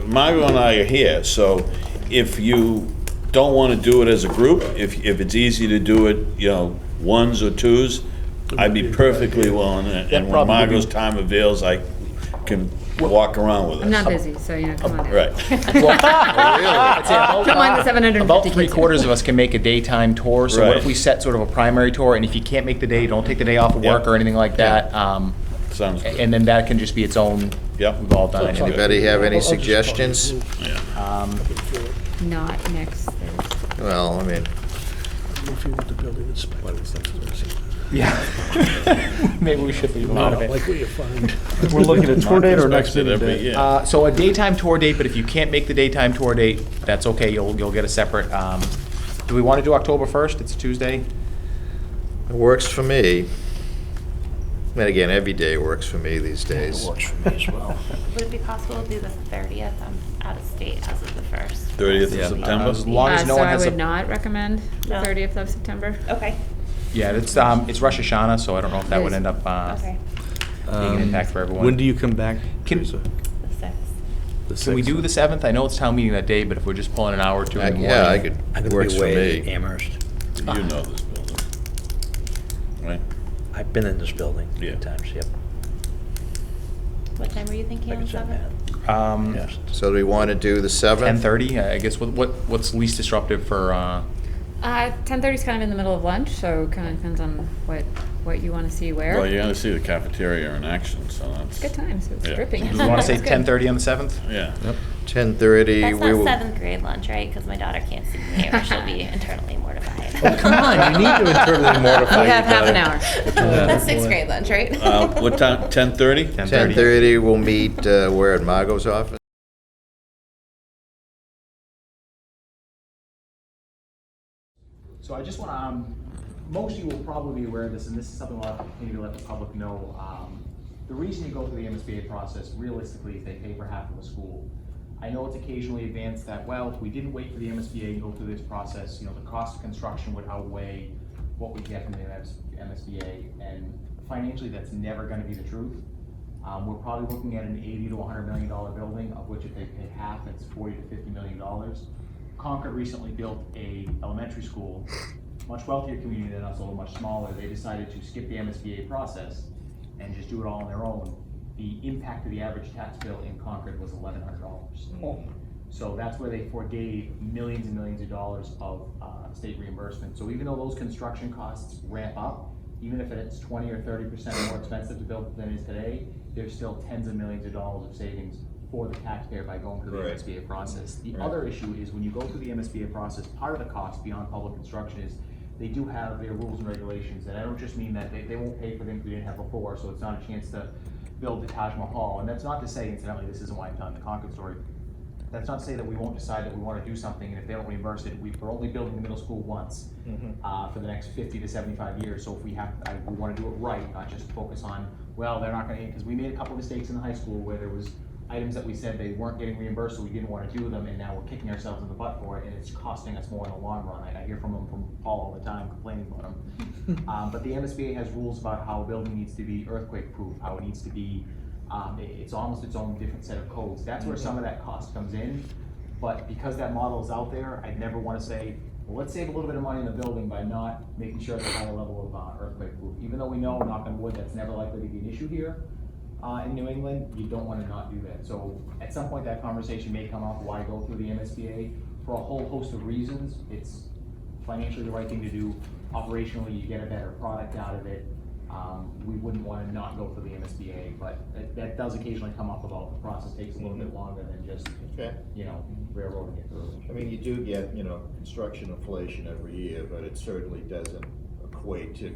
Speaker 5: Margot and I are here, so if you don't want to do it as a group, if it's easy to do it, ones or twos, I'd be perfectly willing, and when
Speaker 1: probably would be-
Speaker 5: Margot's time avails, I can walk around with us.
Speaker 2: I'm not busy, so, come on in.
Speaker 5: Right.
Speaker 2: Come on, the 750
Speaker 7: About
Speaker 2: kids.
Speaker 7: 3/4 of us can make a daytime tour, so what
Speaker 5: Right.
Speaker 7: if we set sort of a primary tour, and if you can't make the day, don't take the day off of work
Speaker 5: Yeah.
Speaker 7: or anything like that.
Speaker 5: Sounds good.
Speaker 7: And then that can just be its own,
Speaker 5: Yep.
Speaker 7: we've all done it.
Speaker 3: Anybody have any suggestions?
Speaker 2: Not next Thursday.
Speaker 3: Well, I mean,
Speaker 6: If you want the building inspector.
Speaker 7: Yeah. Maybe we should leave them out of it.
Speaker 6: Like what you find.
Speaker 10: We're looking at tour date or next
Speaker 5: Inspected
Speaker 10: meeting
Speaker 5: every
Speaker 10: date?
Speaker 5: year.
Speaker 7: So a daytime tour date, but if you can't make the daytime tour date, that's okay, you'll get a separate, do we want to do October 1st? It's a Tuesday?
Speaker 3: it works for me. And again, every day works for me these days.
Speaker 10: Works for me as well.
Speaker 9: Would it be possible to do the 30th? I'm out of state as of the 1st.
Speaker 5: 30th of
Speaker 1: Yeah.
Speaker 5: September?
Speaker 7: As long as no
Speaker 2: So
Speaker 7: one
Speaker 2: I
Speaker 7: has
Speaker 2: would
Speaker 7: a,
Speaker 2: not recommend the
Speaker 9: No.
Speaker 2: 30th of September.
Speaker 9: Okay,
Speaker 7: yeah, it's Rosh Hashanah, so I don't know if that would end up
Speaker 9: okay.
Speaker 7: being an impact for everyone.
Speaker 1: When do you come back?
Speaker 7: Can-
Speaker 1: Teresa?
Speaker 9: The 6th.
Speaker 1: The
Speaker 7: Can we
Speaker 1: 6th?
Speaker 7: do the 7th? I know it's town meeting that day, but if we're just pulling an hour or two in the morning.
Speaker 3: Yeah, I could,
Speaker 4: I'm gonna
Speaker 3: works
Speaker 4: be
Speaker 3: for
Speaker 4: away at
Speaker 3: me.
Speaker 4: Amherst.
Speaker 5: You know this building. Right?
Speaker 4: I've been in this building a
Speaker 5: Yeah.
Speaker 4: few times, yep.
Speaker 9: What time were you thinking
Speaker 4: Like
Speaker 9: on
Speaker 4: I
Speaker 9: the
Speaker 4: said,
Speaker 9: 7th?
Speaker 4: man. Yes.
Speaker 3: So do we want to do the 7th?
Speaker 7: 10:30, I guess, what's least disruptive for,
Speaker 2: 10:30 is kind of in the middle of lunch, so kind of depends on what you want to see where.
Speaker 5: Well, you gotta see the cafeteria in action, so that's.
Speaker 2: Good times, it's
Speaker 5: Yeah.
Speaker 2: dripping.
Speaker 7: do we want to say
Speaker 2: It's good.
Speaker 7: 10:30 on the 7th?
Speaker 5: Yeah.
Speaker 3: 10:30,
Speaker 9: That's
Speaker 3: we
Speaker 9: not
Speaker 3: will.
Speaker 9: 7th grade lunch, right? Because my daughter can't see me or she'll be internally mortified.
Speaker 1: Come on, you need to internally mortify.
Speaker 2: We have
Speaker 1: your
Speaker 2: half an
Speaker 1: daughter.
Speaker 2: hour.
Speaker 9: That's 6th grade lunch, right?
Speaker 5: What time, 10:30?
Speaker 3: 10:30, we'll meet, where, at Margot's office?
Speaker 7: So I just want to, most of you will probably be aware of this, and this is something I'll continue to let the public know. The reason you go through the MSBA process realistically is they pay for half of the school. I know it's occasionally advanced that, well, if we didn't wait for the MSBA and go through this process, you know, the cost of construction would outweigh what we get from the MSBA, and financially, that's never gonna be the truth. We're probably looking at an $80 to $100 million building, of which if they pay half, it's $40 to $50 million. Concord recently built a elementary school, much wealthier community than us, although much smaller. They decided to skip the MSBA process and just do it all on their own. The impact to the average tax bill in Concord was $1,100. So that's where they forgave millions and millions of dollars of state reimbursement. So even though those construction costs ramp up, even if it's 20 or 30% more expensive to build than it is today, there's still tens of millions of dollars of savings for the taxpayer by going through the
Speaker 3: Right.
Speaker 7: MSBA process. The
Speaker 3: Right.
Speaker 7: other issue is when you go through the MSBA process, part of the cost beyond public construction is they do have their rules and regulations, and I don't just mean that they won't pay for things we didn't have before, so it's not a chance to build the Taj Mahal. And that's not to say, incidentally, this isn't why I'm telling the Concord story. That's not to say that we won't decide that we want to do something, and if they don't reimburse it, we're only building the middle school once for the next 50 to 75 years. So if we want to do it right, not just focus on, well, they're not going to, because we made a couple mistakes in the high school where there was items that we said they weren't getting reimbursed, so we didn't want to do them, and now we're kicking ourselves in the butt for it, and it's costing us more in the long run. I hear from Paul all the time complaining about them. But the MSBA has rules about how a building needs to be earthquake proof, how it needs to be, it's almost its own different set of codes. That's where some of that cost comes in. But because that model is out there, I'd never want to say, well, let's save a little bit of money in the building by not making sure it's a higher level of earthquake proof. Even though we know, knock on wood, that's never likely to be an issue here in New England, you don't want to not do that. So at some point that conversation may come up, why go through the MSBA? For a whole host of reasons. It's financially the right thing to do. Operationally, you get a better product out of it. We wouldn't want to not go for the MSBA, but that does occasionally come up about the process takes a little bit longer than just, you know, railroading it through.
Speaker 3: I mean, you do get, you know, construction inflation every year, but it certainly doesn't equate to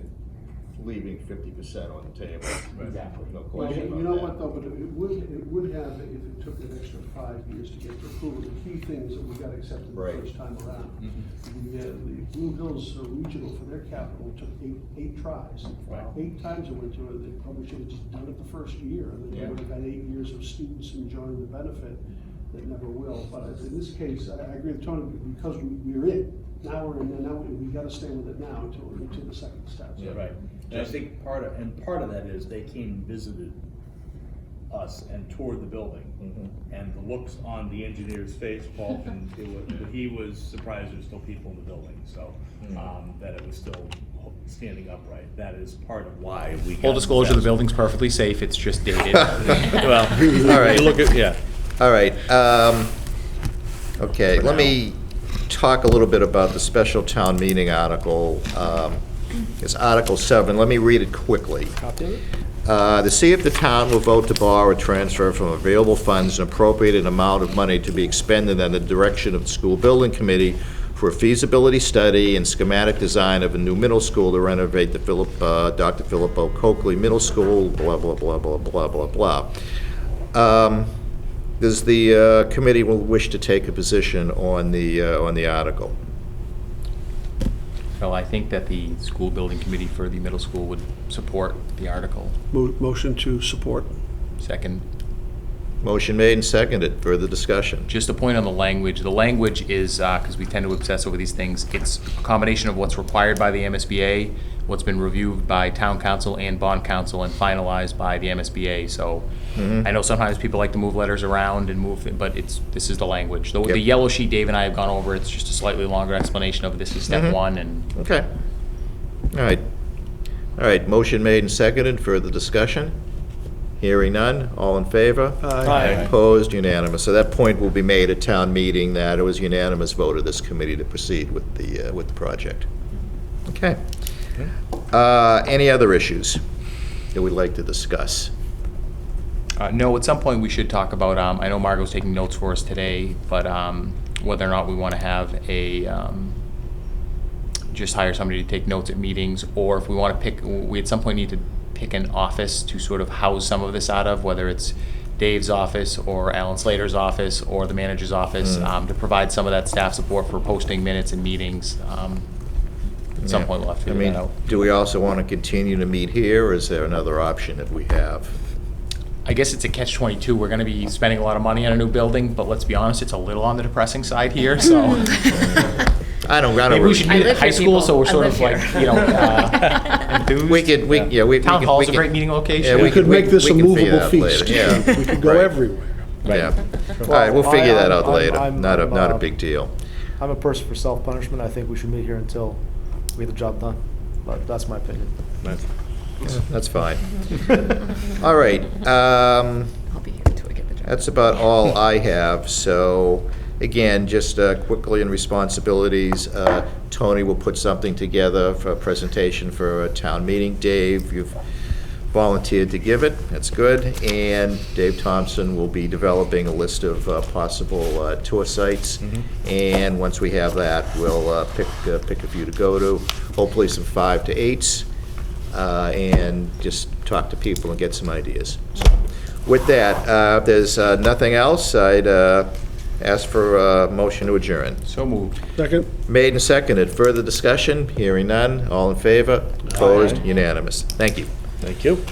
Speaker 3: leaving 50% on the table.
Speaker 7: Exactly.
Speaker 3: No
Speaker 6: Well,
Speaker 3: question
Speaker 6: you
Speaker 3: about
Speaker 6: know
Speaker 3: that.
Speaker 6: what though, but it would have, if it took an extra 5 years to get to approval, the key things that we got accepted the
Speaker 3: Right.
Speaker 6: first time around. The Blue Hills Regional for their capital took eight tries.
Speaker 3: Wow.
Speaker 6: 8 times it went to it, they probably should have just done it the first year, and then they
Speaker 3: Yeah.
Speaker 6: would have had 8 years of students enjoying the benefit that never will. But in this case, I agree with Tony, because we're in, now we're in, and now we gotta stay with it now until the second step. So-
Speaker 1: Right. And I think part of that is they came and visited us and toured the building. And the looks on the engineer's face, Paul, and he was surprised there's still people in the building, so, that it was still standing upright. That is part of why we.
Speaker 7: Full
Speaker 1: got
Speaker 7: disclosure, the
Speaker 1: fast.
Speaker 7: building's perfectly safe, it's just dated.
Speaker 1: Well,
Speaker 3: All right.
Speaker 1: you look at, yeah.
Speaker 3: All right, okay, let me talk a little bit about the special town meeting article. It's Article 7, let me read it quickly. To see if the town will vote to borrow or transfer from available funds an appropriated amount of money to be expended in the direction of the school building committee for a feasibility study and schematic design of a new middle school to renovate the Dr. Philip O. Coakley Middle School, blah, blah, blah, blah, blah, blah, blah. Does the committee will wish to take a position on the article?
Speaker 7: Well, I think that the school building committee for the middle school would support the article.
Speaker 6: Motion to support.
Speaker 7: Second.
Speaker 3: Motion made and seconded. Further discussion?
Speaker 7: Just a point on the language. The language is, because we tend to obsess over these things, it's a combination of what's required by the MSBA, what's been reviewed by town council and bond council, and finalized by the MSBA. So I know sometimes people like to move letters around and move it, but this is the language. The yellow sheet Dave and I have gone over, it's just a slightly longer explanation of this is step one. And
Speaker 3: Okay. All right. All right, motion made and seconded. Further discussion? Hearing none. All in favor?
Speaker 6: Aye.
Speaker 3: Opposed? Unanimous. So that point will be made at town meeting that it was unanimous vote of this committee to proceed with the project. Okay. Any other issues that we'd like to discuss?
Speaker 7: no, at some point we should talk about, I know Margot's taking notes for us today, but whether or not we want to have just hire somebody to take notes at meetings, or if we want to pick, we at some point need to pick an office to sort of house some of this out of, whether it's Dave's office or Alan Slater's office or the manager's office, to provide some of that staff support for posting minutes and meetings. At some point we'll have to figure that out.
Speaker 3: Do we also want to continue to meet here, or is there another option that we have?
Speaker 7: I guess it's a catch-22. We're gonna be spending a lot of money on a new building, but let's be honest, it's a little on the depressing side here, so.
Speaker 3: I don't.
Speaker 7: Maybe we should
Speaker 2: I
Speaker 7: meet
Speaker 2: live
Speaker 7: at high
Speaker 2: here,
Speaker 7: school, so
Speaker 2: people.
Speaker 7: we're
Speaker 2: I
Speaker 7: sort
Speaker 2: live
Speaker 7: of like,
Speaker 2: here.
Speaker 7: you know, enthused.
Speaker 3: We could,
Speaker 7: Town
Speaker 3: could-
Speaker 7: hall's
Speaker 3: we
Speaker 7: a
Speaker 3: could-
Speaker 7: great meeting location.
Speaker 3: Yeah,
Speaker 6: We could make this a
Speaker 3: we can figure
Speaker 6: movable
Speaker 3: that out
Speaker 6: feast.
Speaker 3: later, yeah.
Speaker 6: We could go
Speaker 3: Right.
Speaker 6: everywhere.
Speaker 3: Yeah. All right, we'll figure that out later.
Speaker 10: I'm-
Speaker 3: Not a
Speaker 10: I'm,
Speaker 3: big deal.
Speaker 10: I'm a person for self-punishment. I think we should meet here until we get the job done. But that's my opinion.
Speaker 3: That's fine. All right,
Speaker 2: I'll be here until we get the job.
Speaker 3: that's about all I have. So, again, just quickly in responsibilities, Tony will put something together for a presentation for a town meeting. Dave, you've volunteered to give it, that's good. And Dave Thompson will be developing a list of possible tour sites. And once we have that, we'll pick a few to go to, hopefully some 5 to 8s, and just talk to people and get some ideas. So, with that, if there's nothing else, I'd ask for a motion to adjourn.
Speaker 7: So moved.
Speaker 6: Second?
Speaker 3: Made and seconded. Further discussion? Hearing none. All in favor? Opposed? Unanimous. Thank you.
Speaker 1: Thank you.